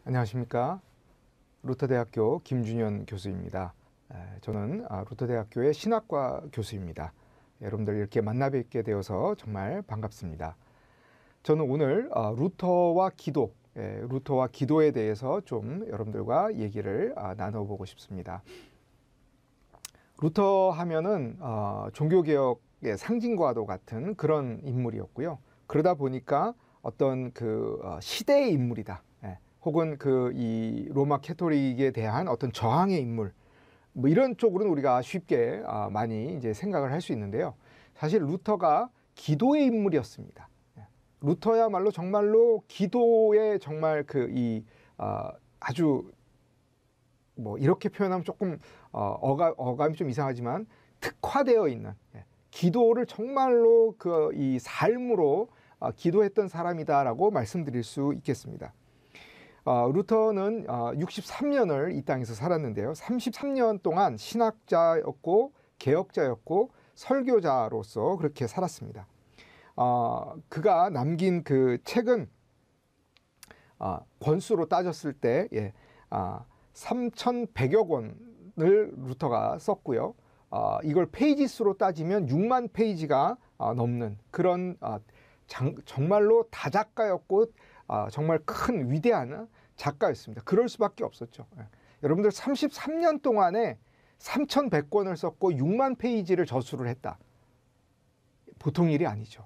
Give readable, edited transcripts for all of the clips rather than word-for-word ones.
안녕하십니까. 루터대학교 김준현 교수입니다. 저는 루터대학교의 신학과 교수입니다. 여러분들 이렇게 만나 뵙게 되어서 정말 반갑습니다. 저는 오늘 루터와 기도에 대해서 좀 여러분들과 얘기를 나눠보고 싶습니다. 루터 하면은 종교개혁의 상징과도 같은 그런 인물이었고요. 그러다 보니까 어떤 시대의 인물이다. 혹은 이 로마 캐토릭에 대한 어떤 저항의 인물, 뭐 이런 쪽으로는 우리가 쉽게 많이 이제 생각을 할 수 있는데요. 사실 루터가 기도의 인물이었습니다. 루터야말로 정말로 기도에 정말 아주 뭐 이렇게 표현하면 조금 어감이 좀 이상하지만 특화되어 있는, 기도를 정말로 이 삶으로 기도했던 사람이다라고 말씀드릴 수 있겠습니다. 루터는 63년을 이 땅에서 살았는데요. 33년 동안 신학자였고 개혁자였고 설교자로서 그렇게 살았습니다. 그가 남긴 그 책은 권수로 따졌을 때 3,100여 권을 루터가 썼고요. 이걸 페이지 수로 따지면 6만 페이지가 넘는 그런 정말로 다작가였고 정말 큰 위대한 작가였습니다. 그럴 수밖에 없었죠. 여러분들 33년 동안에 3,100권을 썼고 6만 페이지를 저술을 했다. 보통 일이 아니죠.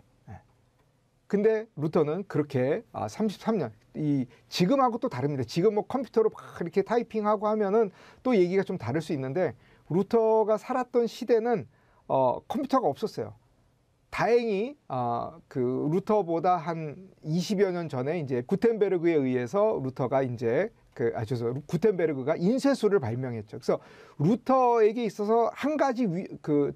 근데 루터는 그렇게 33년, 지금하고 또 다릅니다. 지금 뭐 컴퓨터로 막 이렇게 타이핑하고 하면은 또 얘기가 좀 다를 수 있는데, 루터가 살았던 시대는 컴퓨터가 없었어요. 다행히 루터보다 한 20여 년 전에 이제 구텐베르그에 의해서 루터가 이제 구텐베르그가 인쇄술을 발명했죠. 그래서 루터에게 있어서 한 가지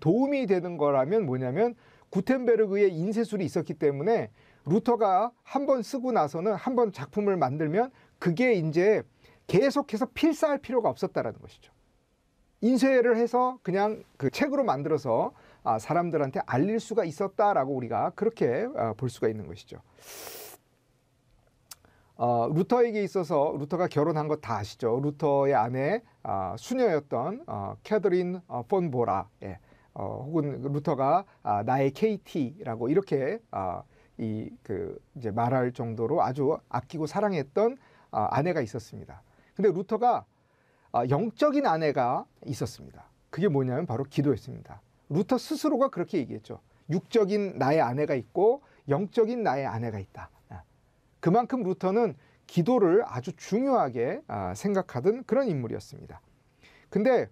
도움이 되는 거라면 뭐냐면, 구텐베르그의 인쇄술이 있었기 때문에 루터가 한 번 쓰고 나서는 한 번 작품을 만들면 그게 이제 계속해서 필사할 필요가 없었다라는 것이죠. 인쇄를 해서 그냥 책으로 만들어서 사람들한테 알릴 수가 있었다라고 우리가 그렇게 볼 수가 있는 것이죠. 루터에게 있어서 루터가 결혼한 거 다 아시죠? 루터의 아내 수녀였던 캐더린 폰 보라, 혹은 루터가 나의 KT라고 이렇게 이제 말할 정도로 아주 아끼고 사랑했던 아내가 있었습니다. 근데 루터가 영적인 아내가 있었습니다. 그게 뭐냐면 바로 기도였습니다. 루터 스스로가 그렇게 얘기했죠. 육적인 나의 아내가 있고 영적인 나의 아내가 있다. 그만큼 루터는 기도를 아주 중요하게 생각하던 그런 인물이었습니다. 근데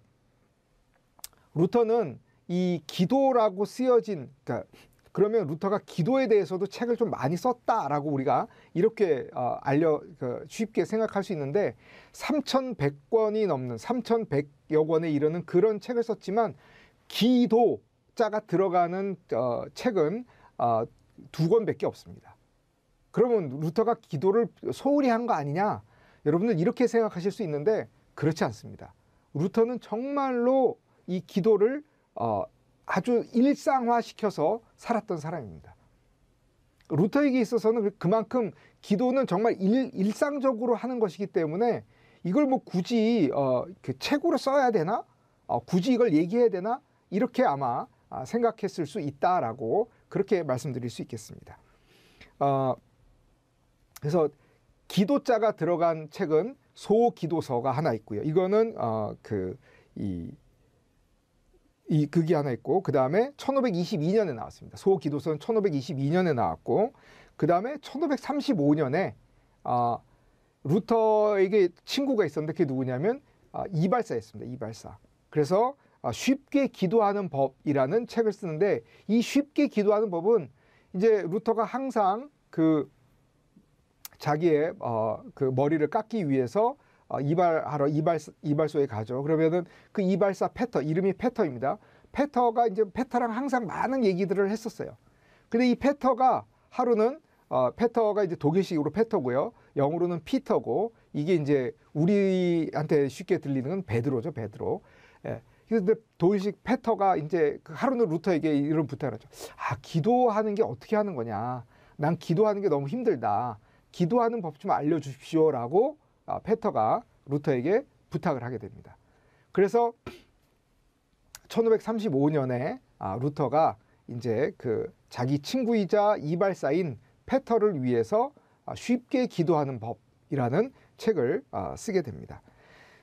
루터는 이 기도라고 쓰여진, 그러면 루터가 기도에 대해서도 책을 좀 많이 썼다라고 우리가 이렇게 쉽게 생각할 수 있는데, 3,100권이 넘는 3,100여 권에 이르는 그런 책을 썼지만 기도자가 들어가는 책은 2권밖에 없습니다. 그러면 루터가 기도를 소홀히 한 거 아니냐? 여러분들 이렇게 생각하실 수 있는데 그렇지 않습니다. 루터는 정말로 이 기도를 아주 일상화시켜서 살았던 사람입니다. 루터에게 있어서는 그만큼 기도는 정말 일상적으로 하는 것이기 때문에 이걸 뭐 굳이 책으로 써야 되나? 굳이 이걸 얘기해야 되나? 이렇게 아마 생각했을 수 있다라고 그렇게 말씀드릴 수 있겠습니다. 그래서 기도자가 들어간 책은 소기도서가 하나 있고요. 이거는 그게 하나 있고, 그 다음에 1522년에 나왔습니다. 소기도서는 1522년에 나왔고, 그 다음에 1535년에 루터에게 친구가 있었는데 그게 누구냐면 이발사였습니다. 이발사. 그래서 쉽게 기도하는 법이라는 책을 쓰는데, 이 쉽게 기도하는 법은 이제 루터가 항상 자기의 머리를 깎기 위해서 이발하러 이발소에 가죠. 그러면은 그 이발사 이름이 페터입니다. 페터랑 항상 많은 얘기들을 했었어요. 근데 이 페터가 하루는 페터가 이제 독일식으로 페터고요. 영어로는 피터고, 이게 이제 우리한테 쉽게 들리는 건 베드로죠, 베드로. 근데 독일식 페터가 이제 하루는 루터에게 이런 부탁을 하죠. 기도하는 게 어떻게 하는 거냐? 난 기도하는 게 너무 힘들다. 기도하는 법 좀 알려주십시오라고 페터가 루터에게 부탁을 하게 됩니다. 그래서 1535년에 루터가 이제 그 자기 친구이자 이발사인 페터를 위해서 쉽게 기도하는 법이라는 책을 쓰게 됩니다.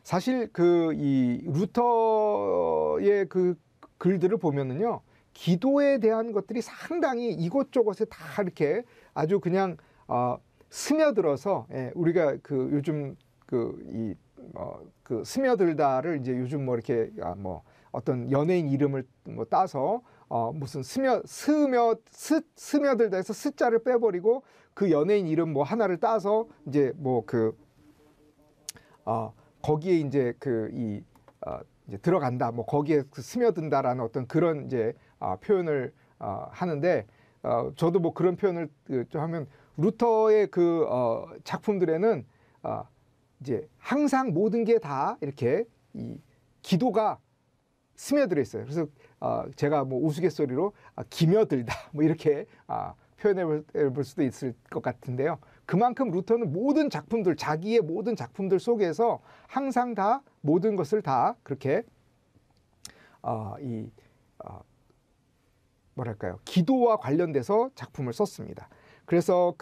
사실 그 이 루터의 그 글들을 보면은요, 기도에 대한 것들이 상당히 이곳저곳에 다 이렇게 아주 그냥 스며들어서, 예, 우리가 그 요즘 그 스며들다를 이제 요즘 뭐 이렇게 뭐 어떤 연예인 이름을 뭐 따서 무슨 스며들다 해서 스자를 빼버리고 그 연예인 이름 뭐 하나를 따서 이제 뭐 거기에 이제 이제 들어간다, 뭐 거기에 스며든다라는 어떤 그런 이제 표현을 하는데, 저도 뭐 그런 표현을 좀 하면 루터의 그 작품들에는 이제 항상 모든 게 다 이렇게 이 기도가 스며들어 있어요. 그래서 제가 뭐 우스갯소리로 기며들다 뭐 이렇게 표현해 볼 수도 있을 것 같은데요. 그만큼 루터는 모든 작품들, 자기의 모든 작품들 속에서 항상 다 모든 것을 다 그렇게 뭐랄까요, 기도와 관련돼서 작품을 썼습니다. 그래서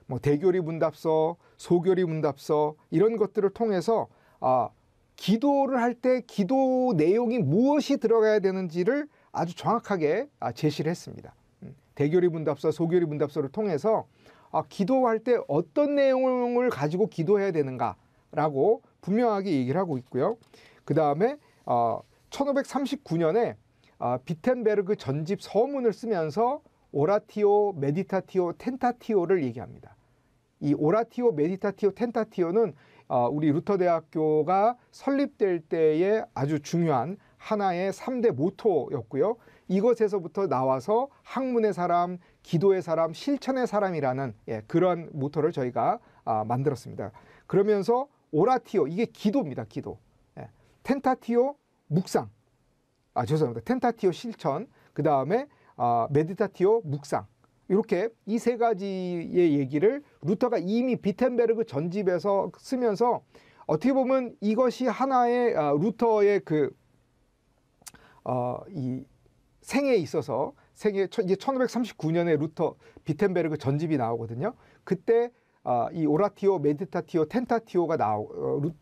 뭐 대교리 문답서, 소교리 문답서 이런 것들을 통해서 기도를 할 때 기도 내용이 무엇이 들어가야 되는지를 아주 정확하게 제시를 했습니다. 대교리 문답서, 소교리 문답서를 통해서 기도할 때 어떤 내용을 가지고 기도해야 되는가라고 분명하게 얘기를 하고 있고요. 그 다음에 1539년에 비텐베르그 전집 서문을 쓰면서 오라티오, 메디타티오, 텐타티오를 얘기합니다. 이 오라티오, 메디타티오, 텐타티오는 우리 루터 대학교가 설립될 때의 아주 중요한 하나의 3대 모토였고요. 이것에서부터 나와서 학문의 사람, 기도의 사람, 실천의 사람이라는 그런 모토를 저희가 만들었습니다. 그러면서 오라티오, 이게 기도입니다. 기도. 텐타티오, 묵상. 죄송합니다. 텐타티오, 실천. 그 다음에 메디타티오, 묵상. 이렇게 이 세 가지의 얘기를 루터가 이미 비텐베르그 전집에서 쓰면서 어떻게 보면 이것이 하나의 루터의 이 생애에 있어서 이게 1539년에 루터 비텐베르그 전집이 나오거든요. 그때 이 오라티오, 메디타티오, 텐타티오가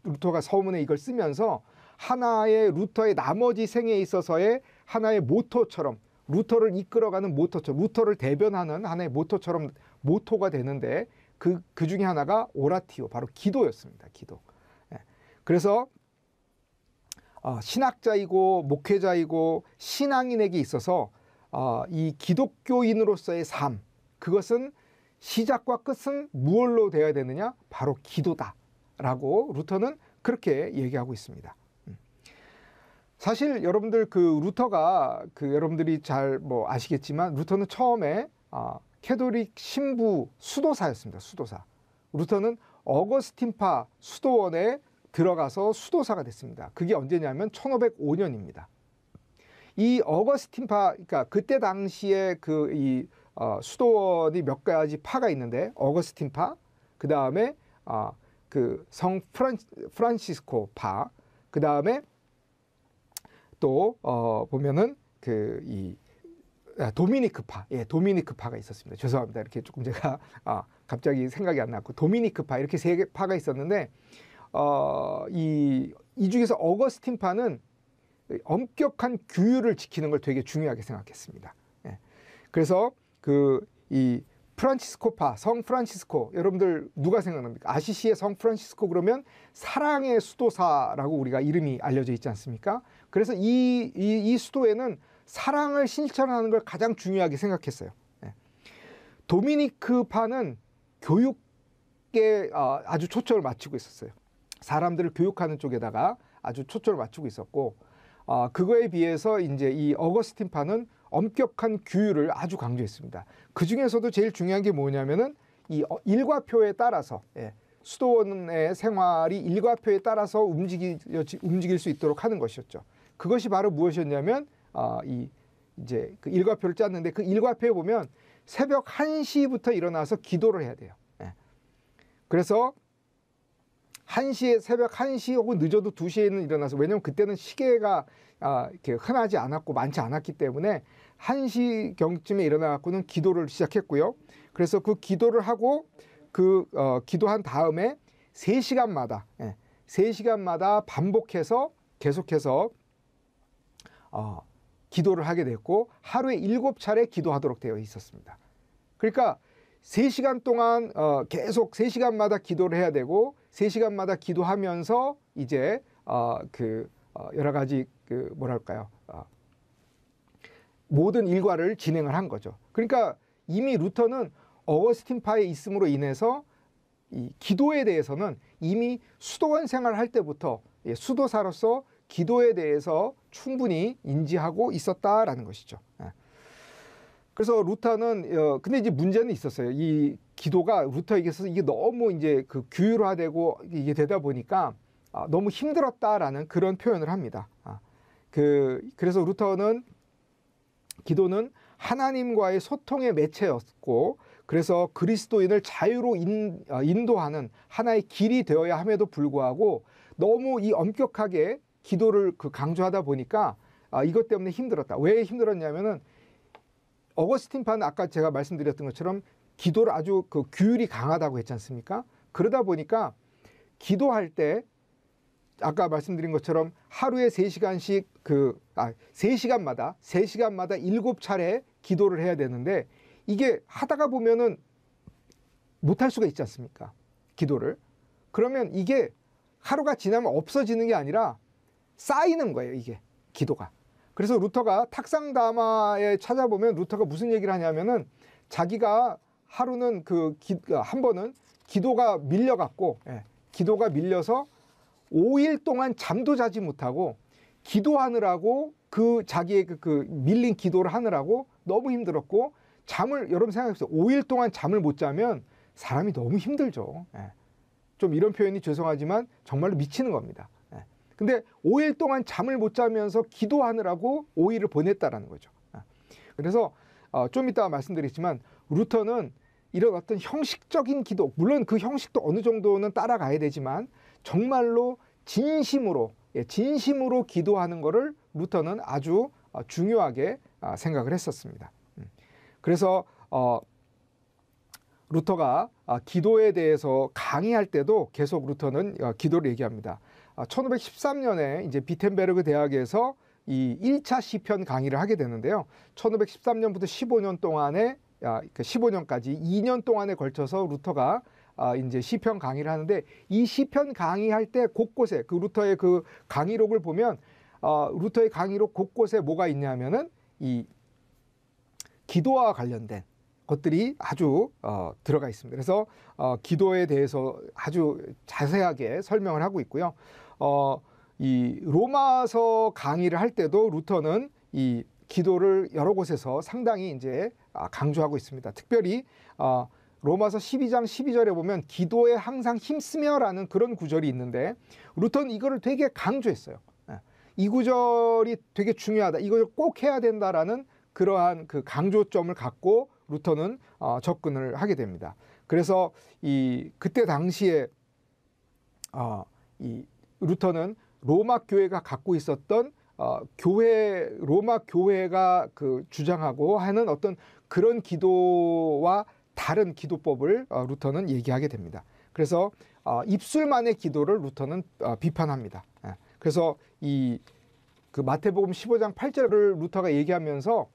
루터가 서문에 이걸 쓰면서 하나의 루터의 나머지 생애에 있어서의 하나의 모토처럼, 루터를 이끌어가는 모토처럼, 루터를 대변하는 하나의 모토처럼 모토가 되는데 그 중에 하나가 오라티오, 바로 기도였습니다. 기도. 그래서 신학자이고 목회자이고 신앙인에게 있어서 이 기독교인으로서의 삶, 그것은 시작과 끝은 무엇로 되어야 되느냐? 바로 기도다라고 루터는 그렇게 얘기하고 있습니다. 사실 여러분들 루터가 여러분들이 잘 뭐 아시겠지만 루터는 처음에 캐톨릭 신부 수도사였습니다. 수도사. 루터는 어거스틴파 수도원에 들어가서 수도사가 됐습니다. 그게 언제냐면 1505년입니다. 이 어거스틴파, 그러니까 그때 당시에 수도원이 몇 가지 파가 있는데, 어거스틴파, 그 다음에 성 프란시스코 파, 그 다음에 또 보면은 도미니크파, 도미니크파가 있었습니다. 죄송합니다. 이렇게 조금 제가 갑자기 생각이 안 났고, 도미니크파, 이렇게 세 개 파가 있었는데 이 중에서 어거스틴파는 엄격한 규율을 지키는 걸 되게 중요하게 생각했습니다. 그래서 이 프란치스코파, 성 프란치스코, 여러분들 누가 생각납니까? 아시시의 성 프란치스코 그러면 사랑의 수도사라고 우리가 이름이 알려져 있지 않습니까? 그래서 이 수도에는 사랑을 실천하는 걸 가장 중요하게 생각했어요. 도미니크파는 교육에 아주 초점을 맞추고 있었어요. 사람들을 교육하는 쪽에다가 아주 초점을 맞추고 있었고, 그거에 비해서 이제 이 어거스틴파는 엄격한 규율을 아주 강조했습니다. 그 중에서도 제일 중요한 게 뭐냐면은 이 일과표에 따라서, 수도원의 생활이 일과표에 따라서 움직일 수 있도록 하는 것이었죠. 그것이 바로 무엇이었냐면 이제 그 일과표를 짰는데, 그 일과표에 보면 새벽 1시부터 일어나서 기도를 해야 돼요. 그래서 1시에 새벽 1시 혹은 늦어도 2시에는 일어나서 왜냐하면 그때는 시계가 이렇게 흔하지 않았고 많지 않았기 때문에 1시경쯤에 일어나 갖고는 기도를 시작했고요. 그래서 그 기도를 하고 기도한 다음에 3시간마다 3시간마다 반복해서 계속해서 기도를 하게 됐고 하루에 7차례 기도하도록 되어 있었습니다. 그러니까 3시간 동안 계속 3시간마다 기도를 해야 되고 3시간마다 기도하면서 이제 여러 가지 뭐랄까요? 모든 일과를 진행을 한 거죠. 그러니까 이미 루터는 어거스틴파에 있음으로 인해서 이 기도에 대해서는 이미 수도원 생활할 때부터 수도사로서 기도에 대해서 충분히 인지하고 있었다라는 것이죠. 그래서 루터는 근데 이제 문제는 있었어요. 이 기도가 루터에게서 이게 너무 이제 규율화되고 이게 되다 보니까 너무 힘들었다라는 그런 표현을 합니다. 그래서 루터는 기도는 하나님과의 소통의 매체였고 그래서 그리스도인을 자유로 인도하는 하나의 길이 되어야 함에도 불구하고 너무 이 엄격하게 기도를 강조하다 보니까 이것 때문에 힘들었다. 왜 힘들었냐면은 어거스틴파는 아까 제가 말씀드렸던 것처럼 기도를 아주 규율이 강하다고 했지 않습니까? 그러다 보니까 기도할 때 아까 말씀드린 것처럼 하루에 3시간씩 3시간마다 7차례 기도를 해야 되는데 이게 하다가 보면은 못할 수가 있지 않습니까? 기도를. 그러면 이게 하루가 지나면 없어지는 게 아니라 쌓이는 거예요, 이게 기도가. 그래서 루터가 탁상담화에 찾아보면 루터가 무슨 얘기를 하냐면은 자기가 하루는 한 번은 기도가 밀려갖고 기도가 밀려서 5일 동안 잠도 자지 못하고 기도하느라고 자기의 밀린 기도를 하느라고 너무 힘들었고 여러분 생각해보세요. 5일 동안 잠을 못 자면 사람이 너무 힘들죠. 좀 이런 표현이 죄송하지만 정말로 미치는 겁니다. 근데 5일 동안 잠을 못 자면서 기도하느라고 5일을 보냈다라는 거죠. 그래서 좀 이따가 말씀드리지만 루터는 이런 어떤 형식적인 기도, 물론 그 형식도 어느 정도는 따라가야 되지만 정말로 진심으로 기도하는 것을 루터는 아주 중요하게 생각을 했었습니다. 그래서 루터가 기도에 대해서 강의할 때도 계속 루터는 기도를 얘기합니다. 1513년에 이제 비텐베르그 대학에서 이 1차 시편 강의를 하게 되는데요. 1513년부터 15년 동안에 15년까지 2년 동안에 걸쳐서 루터가 이제 시편 강의를 하는데 이 시편 강의할 때 곳곳에 루터의 강의록을 보면 루터의 강의록 곳곳에 뭐가 있냐면은 이 기도와 관련된 것들이 아주 들어가 있습니다. 그래서 기도에 대해서 아주 자세하게 설명을 하고 있고요. 이 로마서 강의를 할 때도 루터는 이 기도를 여러 곳에서 상당히 이제 강조하고 있습니다. 특별히 로마서 12장 12절에 보면 기도에 항상 힘쓰며라는 그런 구절이 있는데 루터는 이거를 되게 강조했어요. 이 구절이 되게 중요하다. 이걸 꼭 해야 된다라는 그러한 강조점을 갖고 루터는 접근을 하게 됩니다. 그래서 그때 당시에 이 루터는 로마 교회가 갖고 있었던 로마 교회가 주장하고 하는 어떤 그런 기도와 다른 기도법을 루터는 얘기하게 됩니다. 그래서 입술만의 기도를 루터는 비판합니다. 그래서 마태복음 15장 8절을 루터가 얘기하면서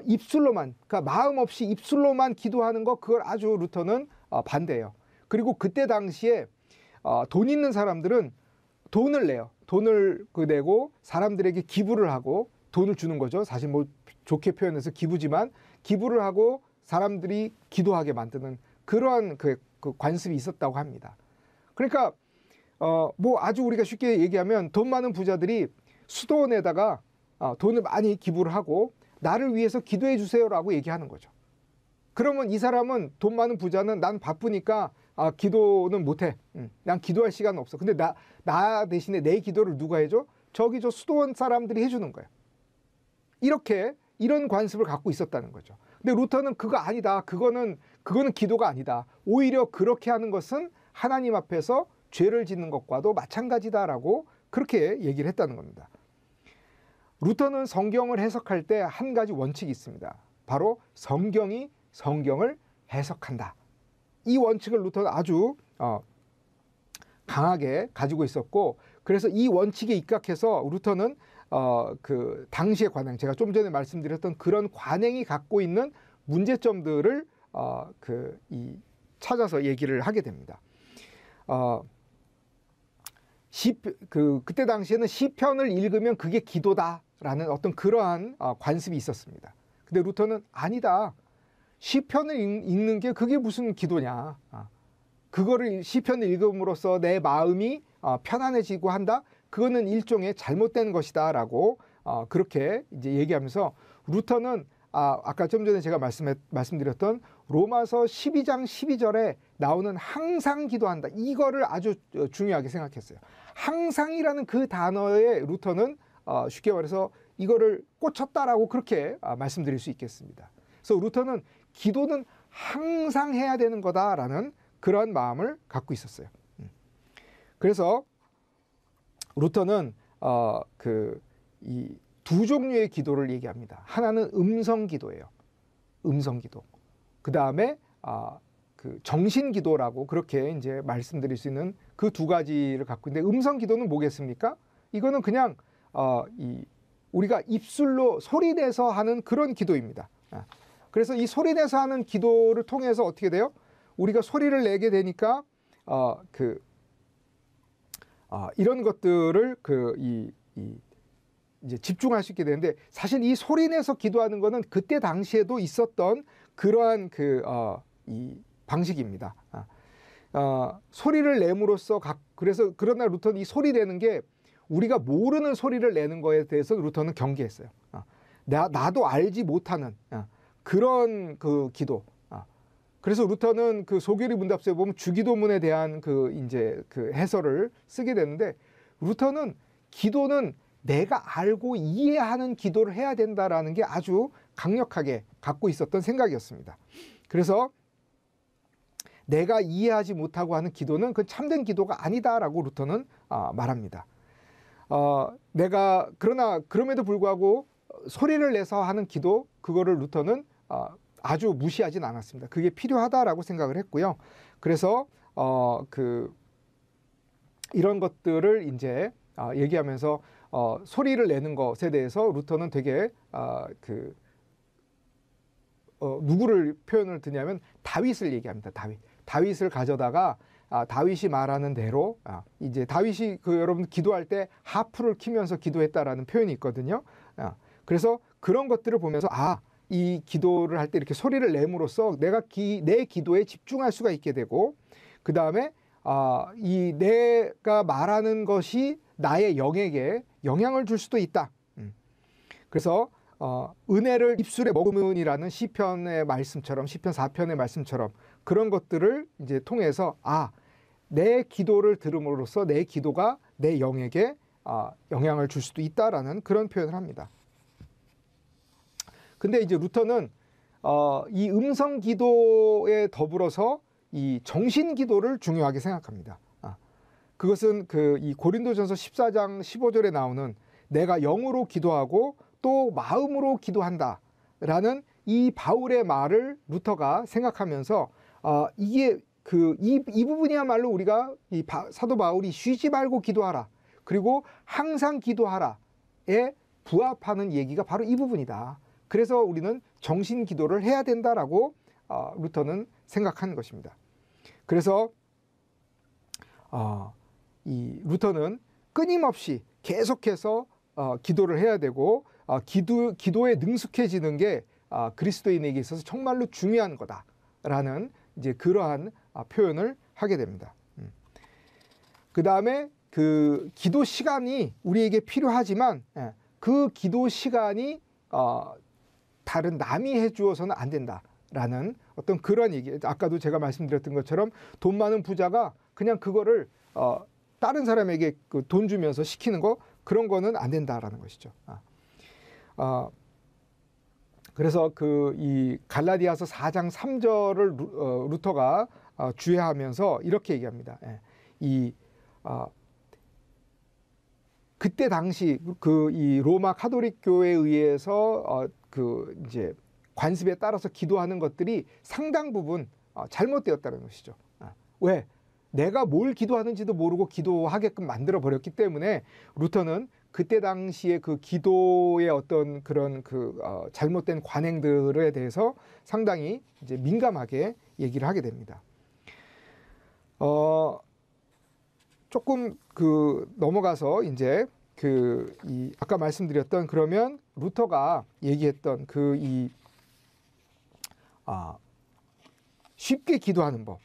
입술로만, 그러니까 마음 없이 입술로만 기도하는 거, 그걸 아주 루터는 반대해요. 그리고 그때 당시에 돈 있는 사람들은 돈을 내요. 돈을 내고 사람들에게 기부를 하고 돈을 주는 거죠. 사실 뭐 좋게 표현해서 기부지만 기부를 하고 사람들이 기도하게 만드는 그러한 관습이 있었다고 합니다. 그러니까 뭐 아주 우리가 쉽게 얘기하면 돈 많은 부자들이 수도원에다가 돈을 많이 기부를 하고 나를 위해서 기도해 주세요라고 얘기하는 거죠. 그러면 이 사람은, 돈 많은 부자는 난 바쁘니까 기도는 못해. 난 기도할 시간 없어. 근데 나 대신에 내 기도를 누가 해줘? 저기 저 수도원 사람들이 해주는 거예요. 이런 관습을 갖고 있었다는 거죠. 근데 루터는 그거 아니다. 그거는 기도가 아니다. 오히려 그렇게 하는 것은 하나님 앞에서 죄를 짓는 것과도 마찬가지다라고 그렇게 얘기를 했다는 겁니다. 루터는 성경을 해석할 때 한 가지 원칙이 있습니다. 바로 성경이 성경을 해석한다. 이 원칙을 루터는 아주 강하게 가지고 있었고, 그래서 이 원칙에 입각해서 루터는 그 당시의 관행, 제가 좀 전에 말씀드렸던 그런 관행이 갖고 있는 문제점들을 찾아서 얘기를 하게 됩니다. 그때 당시에는 시편을 읽으면 그게 기도다라는 어떤 그러한 관습이 있었습니다. 근데 루터는 아니다. 시편을 읽는 게 그게 무슨 기도냐. 그거를 시편을 읽음으로써 내 마음이 편안해지고 한다. 그거는 일종의 잘못된 것이다라고 그렇게 이제 얘기하면서 루터는 아까 좀 전에 제가 말씀드렸던 로마서 12장 12절에 나오는 항상 기도한다. 이거를 아주 중요하게 생각했어요. 항상이라는 그 단어에 루터는 쉽게 말해서 이거를 꽂혔다라고 그렇게 말씀드릴 수 있겠습니다. 그래서 루터는 기도는 항상 해야 되는 거다라는 그런 마음을 갖고 있었어요. 그래서 루터는 이 두 종류의 기도를 얘기합니다. 하나는 음성 기도예요. 음성 기도. 그 다음에 그 정신 기도라고 그렇게 이제 말씀드릴 수 있는 그 두 가지를 갖고 있는데, 음성 기도는 뭐겠습니까? 이거는 그냥 우리가 입술로 소리내서 하는 그런 기도입니다. 그래서 이 소리내서 하는 기도를 통해서 어떻게 돼요? 우리가 소리를 내게 되니까 이런 것들을 이제 집중할 수 있게 되는데, 사실 이 소리내서 기도하는 거는 그때 당시에도 있었던 그러한 이 방식입니다. 소리를 내므로써 그러나 루터는 이 소리 내는 게 우리가 모르는 소리를 내는 거에 대해서 루터는 경계했어요. 나도 알지 못하는 그런 그 기도. 그래서 루터는 그 소교리 문답서에 보면 주기도문에 대한 이제 해설을 쓰게 되는데, 루터는 기도는 내가 알고 이해하는 기도를 해야 된다라는 게 아주 강력하게 갖고 있었던 생각이었습니다. 그래서 내가 이해하지 못하고 하는 기도는 그 참된 기도가 아니다라고 루터는 말합니다. 그러나 그럼에도 불구하고 소리를 내서 하는 기도, 그거를 루터는 아주 무시하진 않았습니다. 그게 필요하다라고 생각을 했고요. 그래서 이런 것들을 이제 얘기하면서 소리를 내는 것에 대해서 루터는 되게 누구를 표현을 드냐면 다윗을 얘기합니다. 다윗을 가져다가 다윗이 말하는 대로 이제 다윗이 여러분 기도할 때 하프를 키면서 기도했다라는 표현이 있거든요. 그래서 그런 것들을 보면서 이 기도를 할 때 이렇게 소리를 내므로써 내 기도에 집중할 수가 있게 되고, 그 다음에 내가 말하는 것이 나의 영에게 영향을 줄 수도 있다. 그래서 은혜를 입술에 머금은이라는 시편의 말씀처럼, 시편 4편의 말씀처럼 그런 것들을 이제 통해서 내 기도를 들음으로써 내 기도가 내 영에게 영향을 줄 수도 있다라는 그런 표현을 합니다. 근데 이제 루터는 이 음성 기도에 더불어서 이 정신 기도를 중요하게 생각합니다. 그것은 이 고린도전서 14장 15절에 나오는 내가 영으로 기도하고 또 마음으로 기도한다라는 이 바울의 말을 루터가 생각하면서 이게 이 부분이야말로 우리가 사도 바울이 쉬지 말고 기도하라, 그리고 항상 기도하라에 부합하는 얘기가 바로 이 부분이다. 그래서 우리는 정신 기도를 해야 된다라고 루터는 생각하는 것입니다. 그래서 이 루터는 끊임없이 계속해서 기도를 해야 되고, 기도에 능숙해지는 게 그리스도인에게 있어서 정말로 중요한 거다라는 이제 그러한 표현을 하게 됩니다. 그 다음에 그 기도 시간이 우리에게 필요하지만 그 기도 시간이 다른 남이 해주어서는 안 된다라는 어떤 그런 얘기. 아까도 제가 말씀드렸던 것처럼 돈 많은 부자가 그냥 그거를 다른 사람에게 돈 주면서 시키는 거, 그런 거는 안 된다라는 것이죠. 그래서 이 갈라디아서 4장 3절을 루터가 주의하면서 이렇게 얘기합니다. 이 그때 당시 그 이 로마 카톨릭 교회에 의해서 그 이제 관습에 따라서 기도하는 것들이 상당 부분 잘못되었다는 것이죠. 왜? 내가 뭘 기도하는지도 모르고 기도하게끔 만들어 버렸기 때문에 루터는 그때 당시에 그 기도의 어떤 그런 그 잘못된 관행들에 대해서 상당히 이제 민감하게 얘기를 하게 됩니다. 조금 그 넘어가서 이제 그 이 아까 말씀드렸던 그러면 루터가 얘기했던 그 이 쉽게 기도하는 법,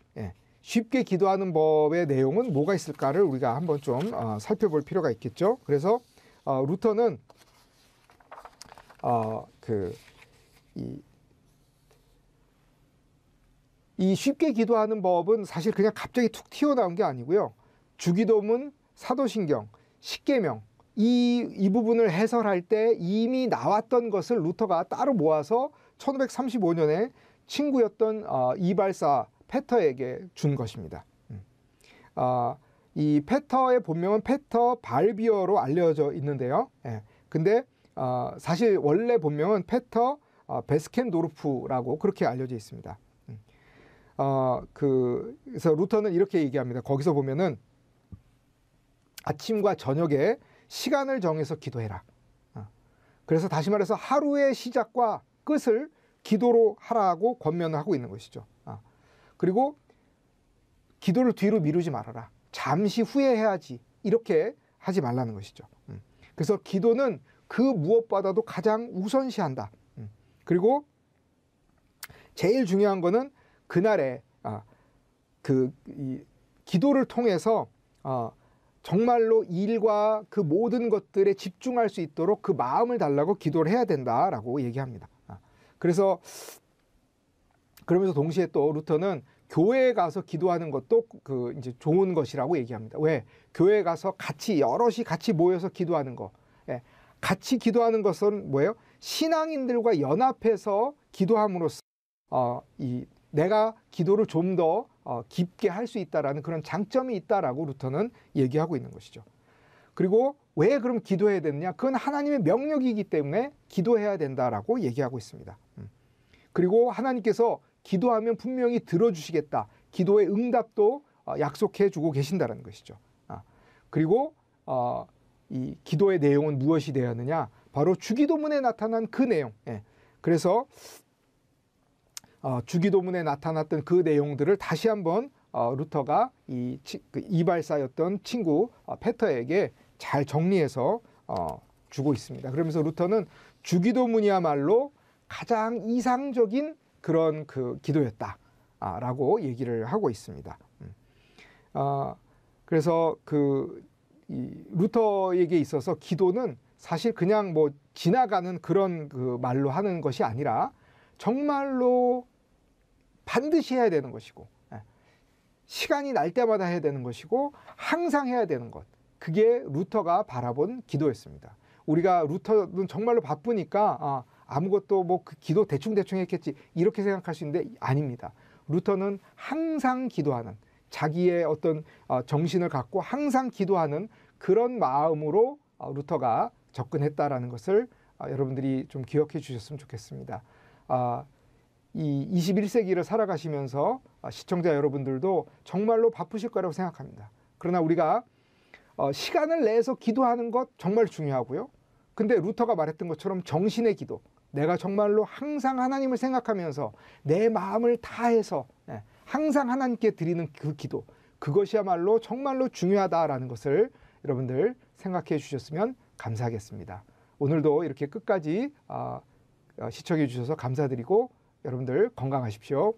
쉽게 기도하는 법의 내용은 뭐가 있을까를 우리가 한번 좀 살펴볼 필요가 있겠죠. 그래서 루터는 이 쉽게 기도하는 법은 사실 그냥 갑자기 툭 튀어나온 게 아니고요. 주기도문, 사도신경, 십계명 이 부분을 해설할 때 이미 나왔던 것을 루터가 따로 모아서 1535년에 친구였던 이발사 페터에게 준 것입니다. 이 페터의 본명은 페터 발비어로 알려져 있는데요. 근데 사실 원래 본명은 페터 베스켄도르프라고 그렇게 알려져 있습니다. 그래서 루터는 이렇게 얘기합니다. 거기서 보면은 아침과 저녁에 시간을 정해서 기도해라. 그래서 다시 말해서 하루의 시작과 끝을 기도로 하라고 권면하고 있는 것이죠. 그리고 기도를 뒤로 미루지 말아라. 잠시 후에 해야지. 이렇게 하지 말라는 것이죠. 그래서 기도는 그 무엇보다도 가장 우선시한다. 그리고 제일 중요한 거는 그날에 이 기도를 통해서 정말로 일과 그 모든 것들에 집중할 수 있도록 그 마음을 달라고 기도를 해야 된다라고 얘기합니다. 그래서 그러면서 동시에 또 루터는 교회에 가서 기도하는 것도 그 이제 좋은 것이라고 얘기합니다. 왜? 교회에 가서 같이 여럿이 같이 모여서 기도하는 거. 같이 기도하는 것은 뭐예요? 신앙인들과 연합해서 기도함으로써 내가 기도를 좀 더 깊게 할 수 있다라는 그런 장점이 있다라고 루터는 얘기하고 있는 것이죠. 그리고 왜 그럼 기도해야 되느냐? 그건 하나님의 명령이기 때문에 기도해야 된다라고 얘기하고 있습니다. 그리고 하나님께서 기도하면 분명히 들어주시겠다. 기도의 응답도 약속해 주고 계신다는 것이죠. 그리고 이 기도의 내용은 무엇이 되었느냐? 바로 주기도문에 나타난 그 내용. 그래서 주기도문에 나타났던 그 내용들을 다시 한번 루터가 이발사였던 친구 페터에게 잘 정리해서 주고 있습니다. 그러면서 루터는 주기도문이야말로 가장 이상적인 그런 그 기도였다라고 얘기를 하고 있습니다. 그래서 이 루터에게 있어서 기도는 사실 그냥 뭐 지나가는 그런 그 말로 하는 것이 아니라 정말로 반드시 해야 되는 것이고 시간이 날 때마다 해야 되는 것이고 항상 해야 되는 것. 그게 루터가 바라본 기도였습니다. 우리가 루터는 정말로 바쁘니까 아무것도 뭐 그 기도 대충 했겠지 이렇게 생각할 수 있는데 아닙니다. 루터는 항상 기도하는 자기의 어떤 정신을 갖고 항상 기도하는 그런 마음으로 루터가 접근했다라는 것을 여러분들이 좀 기억해 주셨으면 좋겠습니다. 이 21세기를 살아가시면서 시청자 여러분들도 정말로 바쁘실 거라고 생각합니다. 그러나 우리가 시간을 내서 기도하는 것 정말 중요하고요. 근데 루터가 말했던 것처럼 정신의 기도, 내가 정말로 항상 하나님을 생각하면서 내 마음을 다해서 항상 하나님께 드리는 그 기도, 그것이야말로 정말로 중요하다라는 것을 여러분들 생각해 주셨으면 감사하겠습니다. 오늘도 이렇게 끝까지 시청해 주셔서 감사드리고 여러분들 건강하십시오.